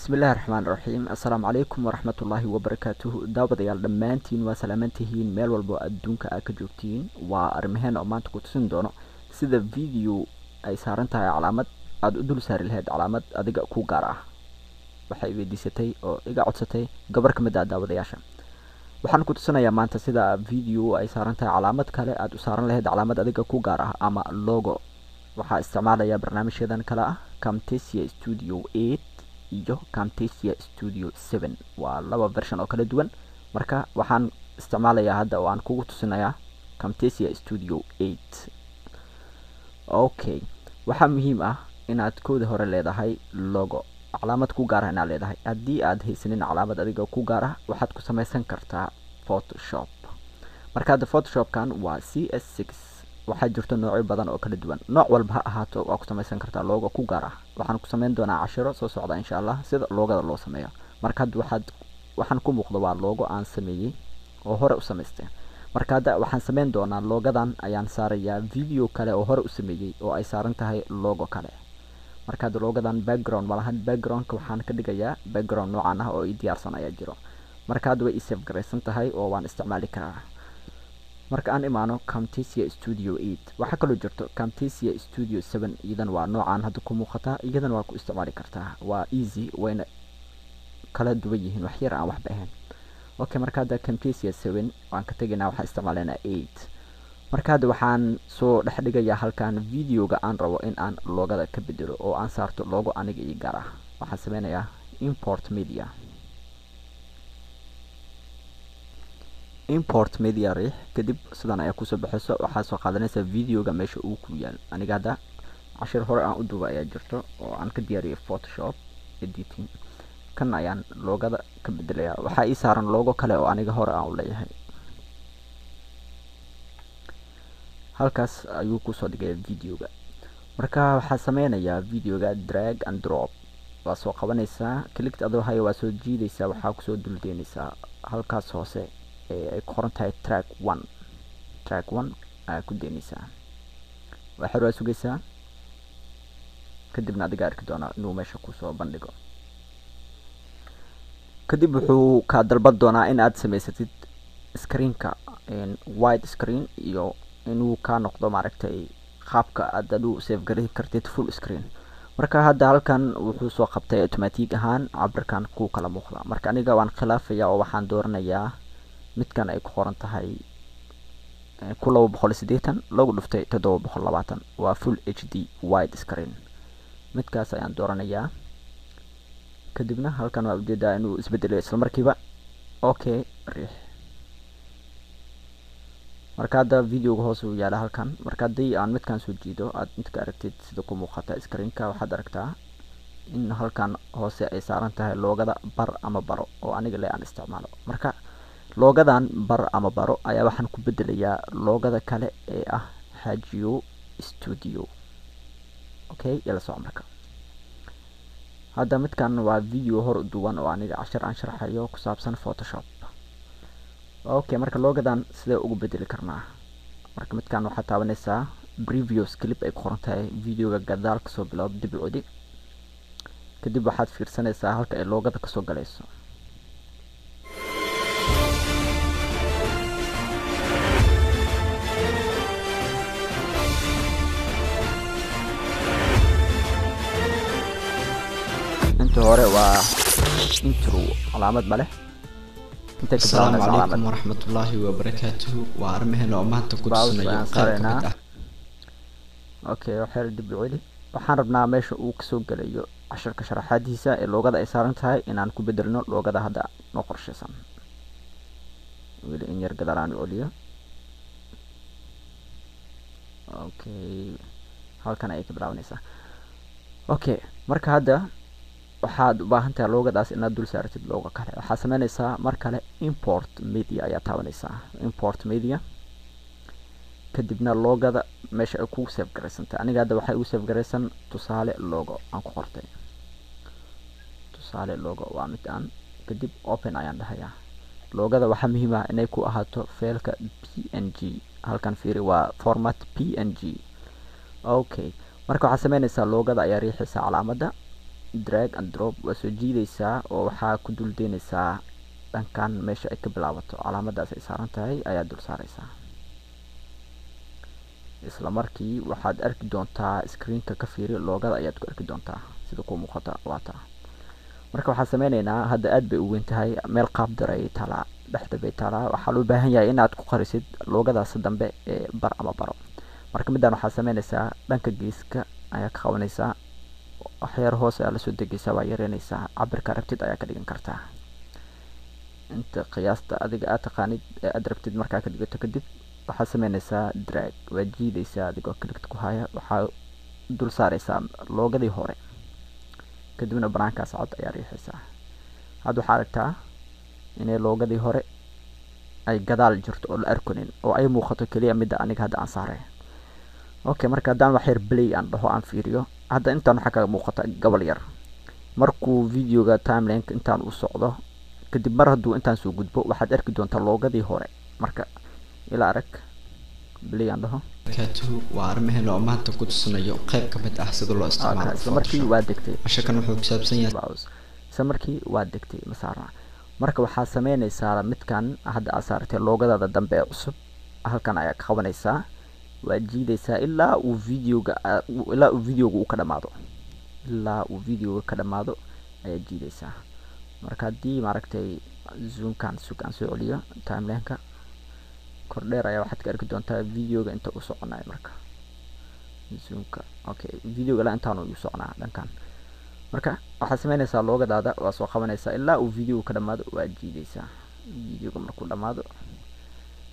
bismillahi raxmaani raxiim assalaamu calaykum waraxmatullaahi wabarakaatuhu daawadayaal dhammaantiin waa salaamantihiin meel walbo adduunka aad ka joogtiin waa arrimaheena oo maanta ku tusin doono sida video ay saaran tahay calaamad aad u dul saari lahayd calaamad adiga ku gaar ah waxay weydiisatay oo iga codsatay gabar ka mid ah daawadayaasha waxaan ku tusinayaa maanta sida video ay saaran tahay calaamad kale aad u saaran lahayd calaamad adiga ku gaar ah ama logo waxaa isticmaalaya barnaamijyadan kale ah Camtasia Studio 8 iyo Camtasia Studio 7 waa laba version oo kala duwan marka waxaan isticmaalayaa hadda oo aan kugu tusinayaa Camtasia Studio 8 okay waxaa muhiim ah inaad kooda hore leedahay logo calaamad ku gaar ah inaad leedahay haddii aad haysanin calaamad adiga ku gaar ah waxaad ku samaysan kartaa Photoshop marka hadda Photoshopkan waa CS6 waxaa jirto noocyo badan oo kala duwan nooc walba ha ahaato waa ku samaysan kartaa logo ku gaar ah waxaan ku samayn doonaa cashiro soo socda insha Allah sida logada loo sameeyo marka hadda waxaan ku muuqdo waa logo aan sameeyay oo hore u samaystay marka hadda waxaan samayn doonaa logadan ayaan saarayaa video kale oo hore u sameeyay oo ay saaran tahay logo kale marka hadda logadan background malahan backgroundka waxaan ka dhigayaa background noocan ah oo i diyaarsan ayaa jiro marka hadda way i save garaysan tahay oo waan isticmaali karaa marka aan imaano Camtasia Studio 8 waxa kale oo jirto Camtasia Studio 7 iyadan waa noocan hadda ku muuqata iyadan waa ku isticmaali kartaa waa easy wayna kala duwan yihiin wax yar aan waxba ahayn okay marka hadda Camtasia 7 waan ka taginaa waxa isticmaalana 8 marka hadda waxaan soo dhex dhigayaa halkan videoga aan rabo in aan logada ka bedelo oo aan saarto logo aniga ii gaar ah waxaan sameynayaa import media riix kadib sidan ayaa kusoo baxayso waxaa soo qaadanaysaa videoga meesha uu ku yaal aniga hadda cashir hore aan u duuba ayaa jirto oo aan ka diyaariyay Photoshop editing kan ayaan logada ka bedelayaa waxaa ii saaran logo kale oo aniga hore aan u leeyahay halkaas ayuu kusoo dhigay videoga marka waxaa sameynayaa videoga drag and drop waa soo qabanaysaa click adoo hayo waa soo jiidaysaa waxaa kusoo duldeynaysaa halkaas hoose ay qoran tahay track 1 aad ku deynaysaa waxaad waa sugaysaa kadibna adiga arki doonaa inuu meesha kusoo bandhigo kadib wuxuu ka dalbad doonaa in aad samaysatid screenka wide screen iyo inuu ka noqdo maaragtay qaabka aad u save gareyn kartid full screen marka hadda halkan wuxuu soo qabtay automatic ahaan cabirkan ku kala muuqda marka aniga waan khilaafayaa oo waxaan dooranayaa midkan ay ku qoran tahay ku 280 lagu dhuftay 720 waa full HD wide screen midkaas ayaan dooranayaa kadibna halkan waa ujeedaa inuu isbedelo isla markiiba okay riix marka hadda videoga hoos uu yaala halkan marka haddii aan midkan soo jiido aad midka aragtid sida ku muuqata screenka waxaad aragtaa in halkan hoose ay saaran tahay logada bar ama baro oo aniga le aan isticmaalo marka logadan bar ama baro ayaa waxaan ku bedelayaa logada kale ee ah Hajio Studio okay yala soo marka hadda midkan waa video hor duwan oo aniga cashar aan sharaxayo ku saabsan Photoshop okay marka logadan sidee ugu bedeli karnaa marka midkan waxaad taabanaysaa previous clip ay qoran tahay videoga gadaal ka soo bilow dib u cidi kadib waxaad fiirsanaysaa halka ay logada ka soo galayso hore waa intro calaamad bale Assalamu alaykum warahmatullahi wabarakatuh waa arrimaheena oo maanta ku tusinayo qayb ka mid ah okay waxaan dib u celi waxaan rabnaa meesha uu ka soo galayo casharka sharaxaadiisa ee logada ay saaran tahay inaan ku bedelno logada hadda noo qorshaysan weli in yar gadalaan u celiyo okay halkan ay ka bilaabanaysaa okay marka hadda waxaad u baahan tahay logadaas inaad dul saartid logo kale waxaa sameynaysaa mar kale import media ayaa taabanaysaa import media kadibna logada meesha ay ku save garaysantahay aniga hadda waxay u save garaysan tusaale logo aan ku qortay tusaale logo waa mid aan kadib open ayaan dhahayaa logada waxaa muhiim ah inay ku ahaato faylka PNG halkan fiiri waa format PNG okay marka waxaa sameynaysaa logada ayaa riixaysaa calaamadda drag and drop waa soo jiidaysaa oo waxaa ku dul deynaysaa dhankan meesha ay ka bilaabato calaamadaas ay saaran tahay ayaa dul saaraysaa. isla markii waxaad arki doontaa screenka ka fiiri loogada ayaad ku arki doontaa sida ku muuqata waa taa. marka waxaan sameynaynaa hadda aad bay u weyn tahay meel qaab daray tala dhexda bay tala waxaa loo baahan yahay inaad ku qarisid loogadaas dambe ee bar ama baro. marka midaan waxaa sameynaysaa dhanka geeska ayaa ka qabanaysaa waxyar hoos ayaa la soo degaysaa waa yareynaysaa cabirka rabtid ayaa ka dhigan kartaa inta qiyaasta adiga aad taqaanid ee aad rabtid. markaa ka dhigato kadib waxaa sameynaysaa drag waa jiidaysaa adigoo click ku haya waxaa dul saaraysaa loogadii hore kadibna banaankaas cad ayaa riixaysaa. hadda waxaa aragtaa inay loogadii hore ay gadaal jirto oo la arkonin oo ay muuqato kaliya midda aniga hadda aan saaray. okay marka haddaan wax yar play aan dhaho aan fiiriyo hadda intaan waxaa kaga muuqata gobol yar markuu videoga timelineka intaan u socdo kadib mar hadduu intaan soo gudbo waxaad arki doontaa loogadii hore. marka ila arag play aan dhaho waa arrimaheena oo maanta ku tusinayo qayb ka mid ah sida loo isticmaalo isla markii waa degtay casharkan wuxuu ku saabsan yahay isla markii waa degtay masaarna. marka waxaa sameynaysaa midkan hadda aad saartay loogadaada dambe ee cusub halkan ayaa ka qabanaysaa waa jiidaysaa ilaa uu videoga uu ka dhamaado ka dhamaado ayaa jiidaysaa. marka haddii maaragtay zoomkan sugaan soo celiyo timelineka kordheer ayaa waxaad ka arki doontaa videoga inta uu soconayo. marka zoomka okay videoga la intaan uu soconaa dhankan. marka waxaad sameynaysaa loogadaada waa soo qabanaysaa ilaa uu videoga ka dhamaado waa jiidaysaa videoga markuu dhamaado.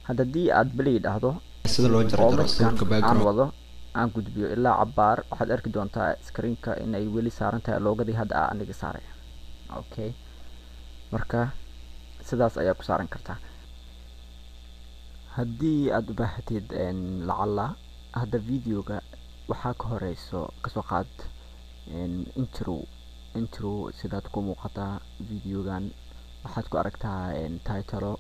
haddii aad play dhahdo sida loo jarjaro sawirka background aan wado aan gudbiyo ilaa cabaar waxaad arki doontaa screenka inay weli saaran tahay loogadii hadda aniga saaray. okay marka sidaas ayaa ku saaran kartaa. haddii aad u baahatid lacala hadda videoga waxaa ka horeyso kasoo qaad intro sidaad ku muuqataa videogan waxaad ku aragtaa title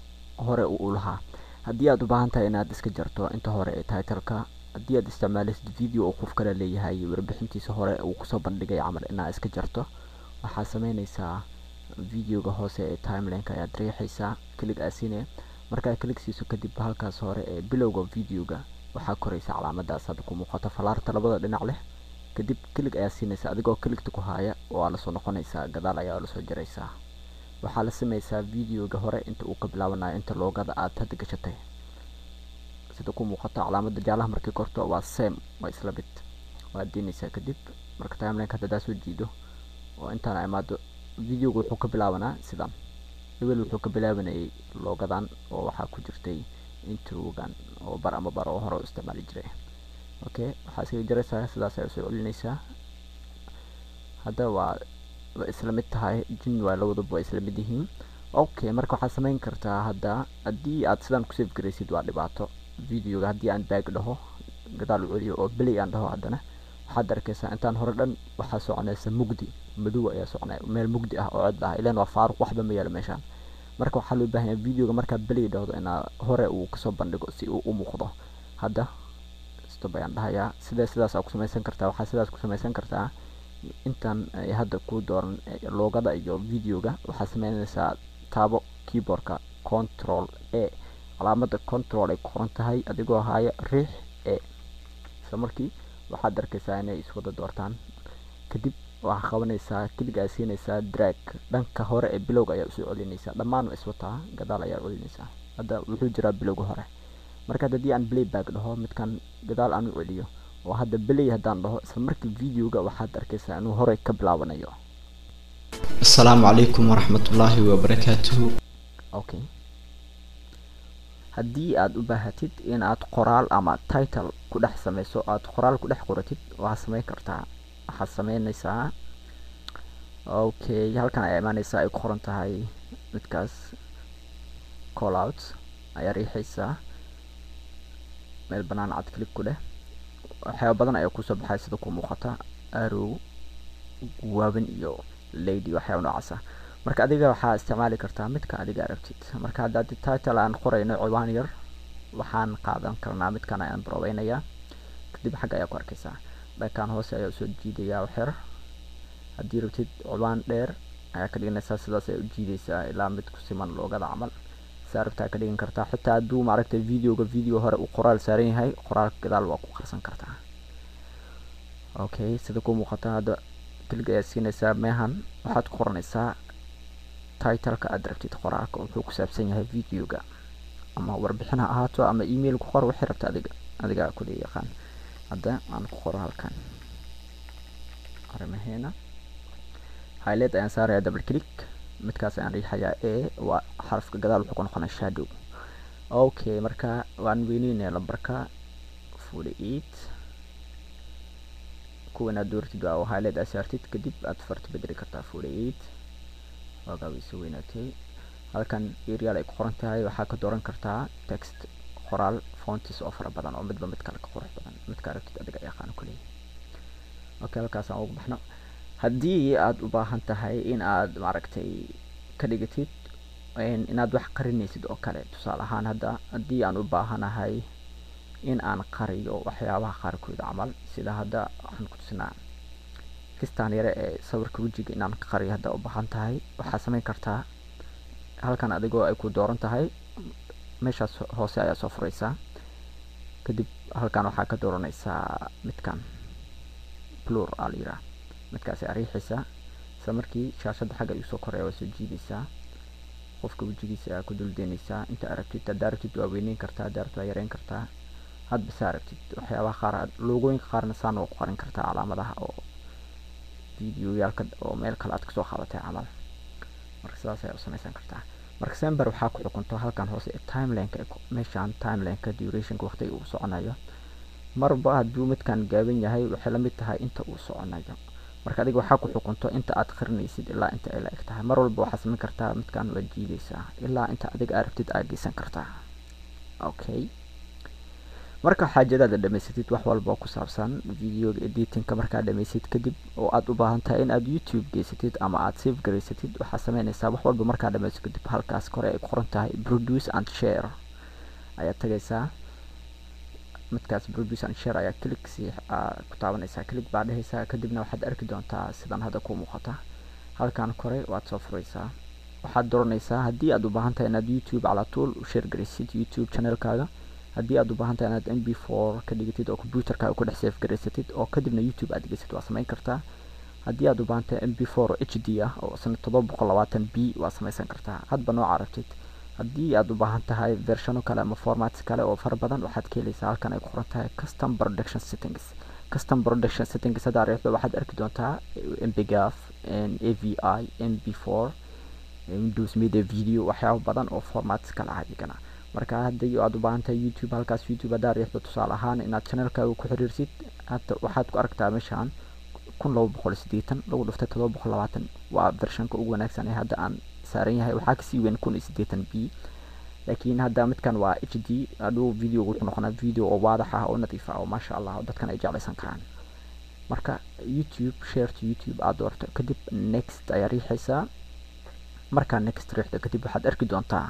hore u lahaa. haddii aad u baahan tahay inaad iska jarto inta hore ee titleka haddii aad isticmaalaysid video oo qof kale leeyahay warbixintiisa hore uu kusoo bandhigay camal inaad iska jarto waxaa sameynaysaa videoga hoose ee timelineka ayaad riixaysaa click aasine markaa click siiso kadib halkaas hore ee bilowga videoga waxaa koraysa calaamadaas hadda ku muuqato falaarta labada dhinac leh kadib click ayaa siinaysaa adigoo clickta ku haya oo aad la soo noqonaysaa gadaal ayaa la soo jaraysaa. waxaa la samaysaa videoga hore inta uu ka bilaabanayo inta loogada aad hadda gashatay sida ku muuqato calaamada jaalaha markii korto waa same waa isla mid waa diinaysaa kadib marka timelineka hadda soo jiido oo intaan imaado videoga wuxuu ka bilaabanaa sidan hebel wuxuu ka bilaabanayay loogadan oo waxaa ku jirtay introgan oo bar ama bar oo hore u isticmaali jiray. okay waxaa iskaga jaraysaa sidaas ayaa soo celinaysaa. hadda waa isla mid tahay jin waa labaduba isla mid yihiin. okay marka waxaad sameyn kartaa hadda haddii aad sidan ku save garaysid waa dhibaato videoga haddii aan back dhaho gadaal u celiyo oo play aan dhaho haddana waxaad arkaysaa intaan hore dhan waxaa soconaysa mugdi madow ayaa soconaya meel mugdi ah oo cod ah ilaan waa faaruq waxba ma yaalo meeshaan. marka waxaa loo baahan yahay videoga markaa play dhahdo inaa hore uu kasoo bandhigo si uu u muuqdo. hadda stop ayaan dhahayaa sidaas aad ku samaysan kartaa. waxaa sidaas ku samaysan kartaa intaan hadda ku dooran loogada iyo videoga waxaa sameynaysaa taabo keyboardka control a calaamada control ay ku qoran tahay adigoo haya riix a isla markii waxaad arkaysaa inay iswada doortaan kadib waxaa qabanaysaa click aad siinaysaa drag dhanka hore ee bilowga ayaa usoo celinaysaa dhammaan waa iswataa gadaal ayaa celinaysaa. hadda wuxuu jiraa bilowga hore. marka haddii aan play back dhaho midkan gadaal aan u celiyo oo hadda play haddaan dhaho isla markii videoga waxaad arkaysaa inuu hore ka bilaabanayo. assalaamu calaykum waraxmatullaahi wabarakaatuhu. okay haddii aad u baahatid inaad qoraal ama title ku dhex sameyso aad qoraal ku dhex qoratid waxaad sameyn kartaa. waxaad sameynaysaa okay halkan ayaa imaanaysaa ay ku qoran tahay midkaas call out ayaa riixaysaa meel banaan cad click ku leh waxyaabo badan ayaa kusoo baxay sida ku muuqata arrow waaban iyo lady waxyaabo noocaas ah. marka adiga waxaa isticmaali kartaa midka adiga aragtid. marka hadda title aan qorayno ciwaan yar waxaan qaadan karnaa midkan ayaan baroweynayaa kadib xagga ayaa ku arkaysaa dhankan hoose ayaa soo jiidayaa waxyar haddii rabtid cubaan dheer ayaa ka dhiganaysaa sidaas ay u jiidaysaa ilaa mid ku siman loogada camal saa rabtaa ka dhigan kartaa xitaa hadduu maaragtay video hore uu qoraal saaran yahay qoraalka gadaal waa ku qarsan kartaa okay sida ku muuqata hadda klig ayaa siinaysaa meehan waxaad ku qoranaysaa titleka aad rabtid qoraalka wuxuu ku saabsan yahay videoga ama warbixin ha ahaato ama email ku qor wixii rabta adiga ku yaqaan hadda aan ku qoro halkan arrimaheena highlight ayaan saarayaa double click midkaas ayaan riixayaa waa xarafka gadaal wuxuu ku noqonayaa shadow okay marka waan weyneynaa lambarka 48 kuwan aad dooratid waa highlight aad saartid kadib aad farta bedeli kartaa 48 waagaa way soo weynaatay halkan area ay ku qoran tahay waxaa ka dooran kartaa text qoraal fonts oo fara badan oo midba mid kale ka qurux badan midka rabtid adiga yaqaan kulay okay halkaas aan ugu baxno haddii aad u baahan tahay in aad maaragtay ka dhigatid inaad wax qarinaysid oo kale tusaale ahaan hadda haddii aan u baahanahay in aan qariyo waxyaabaha qaarkood camal sida hadda waxaan ku tusinaa kistaan yare ee sawirka wajiga inaan ka qariyo hadda u baahan tahay waxaa samayn kartaa halkan adigoo ay ku dooran tahay meeshaas hoose ayaa soo furaysaa kadib halkan waxaa ka dooranaysaa midkan blur alira midkaas ay riixaysaa isla markii shaashada xagga ay soo koraya waa soo jiidaysaa qofka wajigiisa ayaa ku dul deynaysaa inta aragtid haddaa rabtid waa weyneyn kartaa haddaa rabtid waa yareyn kartaa hadba saa aragtid waxyaabaha qaar loogooyinka qaarna saan waa ku qarin kartaa calaamadaha oo videoyaalka oo meel kale aad kasoo qaadatay camal marka sidaas ayaa u samaysan kartaa marka sember waxaa ku xukunto halkan hoose ee timelineka meeshaan timelineka durationka waqtiga uu soconayo marba hadduu midkan gaaban yahay waxay la mid tahay inta uu soconayo marka adiga waxaa ku xukunto inta aad qarinaysid ilaa inta ay la eg tahay mar walba waxaa samayn kartaa midkan waa jiidaysaa ilaa inta adiga aad rabtid aad geysan kartaa okay marka xaajadaada dhamaysatid wax walba oo ku saabsan videoga editingka markaad dhamaysid kadib oo aad u baahan tahay in aad youtube geysatid ama aad save garaysatid waxaa samaynaysaa wax walba markaad dhamayso kadib halkaas kore ay ku qoran tahay produce and share ayaad tagaysaa midkaas produce and share ayaa click ku taabanaysaa click baa dhehaysaa kadibna waxaad arki doontaa sidan hadda ku muuqata halkan kore waad soo furaysaa waxaad dooranaysaa haddii aad u baahan tahay inaad youtube cala tool u share garaysid youtube channelkaaga haddii aad u baahan tahay inaad mp4 ka dhigatid oo computerkaaga ku dhex save garaysatid oo kadibna youtube aad geysatid waa samayn kartaa haddii aad u baahan tahay mp4 hd ah oo sana 720p waa samaysan kartaa hadba nooca rabtid haddii aad u baahan tahay versiono kale ama formats kale oo fara badan waxaad ka helaysaa halkan ay ku qoran tahay custom production settings haddaa riixdo waxaad arki doontaa mpgaf avi mp4 windows media video waxyaabo badan oo formats kale ah adigana marka haddii aad u baahan tahay youtube halkaas youtube haddaa riixdo tusaale ahaan inaad channelkaaga ku xiriirsid hadda waxaad ku aragtaa meeshaan 1280 lagu dhuftay 720 waa versionka ugu wanaagsan ee hadda aan saaran yahay waxaa kasii weyn 1080p laakiin hadda midkan waa hd aduu video wuxuu noqonaa video oo waadax ah oo nadiif ah oo maasha allah dadkan ay jeclaysan karaan marka youtube share to youtube aad doorto kadib next ayaa riixaysaa markaa next riixdo kadib waxaad arki doontaa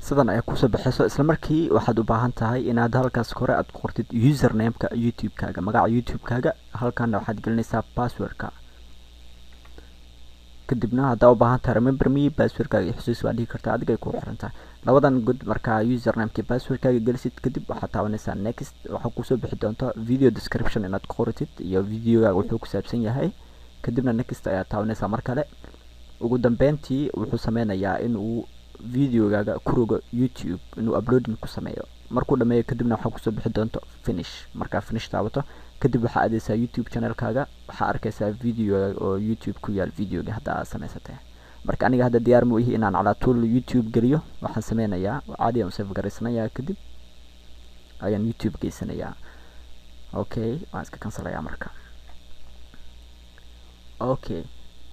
sidan ayaa kusoo baxayso isla markii waxaad u baahan tahay inaad halkaas hore aad ku qortid usernameka youtube-kaaga magaca youtube-kaaga halkaana waxaad gelinaysaa passwordka kadibna haddaa u baahan tahay remember me passwordkaaga iyo xusuus waa dhihi kartaa adiga ay ku xirantahay labadan good markaa usernameki passwordkaaga gelisid kadib waxaad taabanaysaa next waxaa kusoo bixi doonta video description inaad ku qoratid iyo videogaaga wuxuu ku saabsan yahay kadibna next ayaad taabanaysaa mar kale ugu dambeyntii wuxuu sameynayaa inuu videogaaga ku rogo youtube inuu uploading ku sameeyo markuu dhameeyo kadibna waxaa kusoo bixi doonto finish markaa finish taabato kadib waxaa aadaysaa youtube channelkaaga waxaa arkaysaa video oo youtube ku yaal videoga hadda aad samaysatay marka aniga hadda diyaar mu ihi inaan calaa tool youtube geliyo waxaan sameynayaa caadi aan save garaysanayaa kadib ayaan youtube geysanayaa okay waan iska cancelayaa marka okay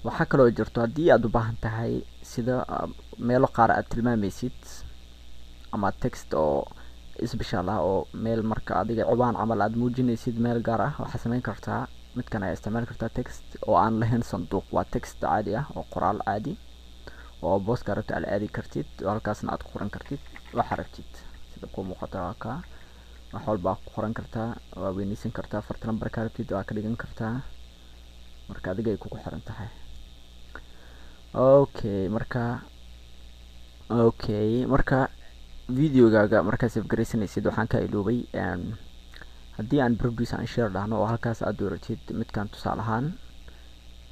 waxaa kaloo jirto haddii aad u baahan tahay sida meelo qaar aad tilmaamaysid ama text oo special ah oo meel marka adiga cubaan camal aad muujinaysid meel gaar ah waxaa samayn kartaa midkan ayaa isticmaali kartaa text oo aan lahayn sanduuq waa text caadi ah oo qoraal caadi oo booska rabta aad aadi kartid oo halkaasna aad ku qoran kartid waxa rabtid sida ku muuqata ka wax walba ku qoran kartaa waa weynaysan kartaa farta numberka rabtid waa ka dhigan kartaa marka adiga ay kugu xiran tahay. Okay, marka videogaaga markaa save garaysanaysid waxaan ka iloobay haddii aan produce and share dhahno oo halkaas aad dooratid midkan tusaale ahaan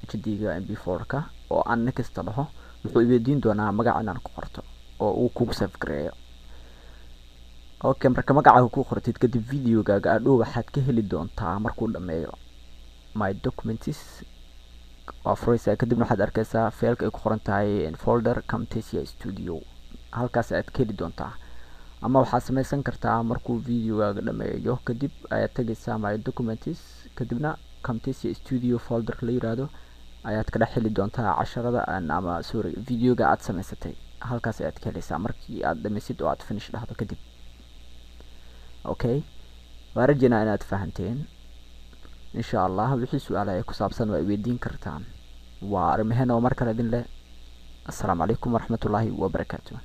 HD-ga MP4-ka oo aan next dhaho wuxuu iweydiin doonaa magaca inaan ku qorto oo uu kugu save gareeyo. Okay, marka magacaaga ku qortid kadib videogaaga adhow waxaad ka heli doontaa markuu dhameeyo my documents waa furaysaa kadibna waxaad arkaysaa failka ay ku qoran tahay folder Camtasia Studio. halkaas aad ka heli doontaa, ama waxaad samaysan kartaa markuu videogaaga dhameeyo kadib ayaad tagaysaa my documents kadibna Camtasia Studio folder la yiraahdo ayaad ka dhex heli doontaa casharada ama videoga aad samaysatay. halkaas ayaad ka helaysaa markii aad dhamaysid oo aad finish dhahdo kadib. Okay, waa rajaynaa inaad fahanteen insha Allah. wixii su'aalaha ku saabsan waa weydiin kartaan. waa arrimaheena oo mar kale idin leh. assalaamu calaykum waraxmatullaahi wabarakaatuh.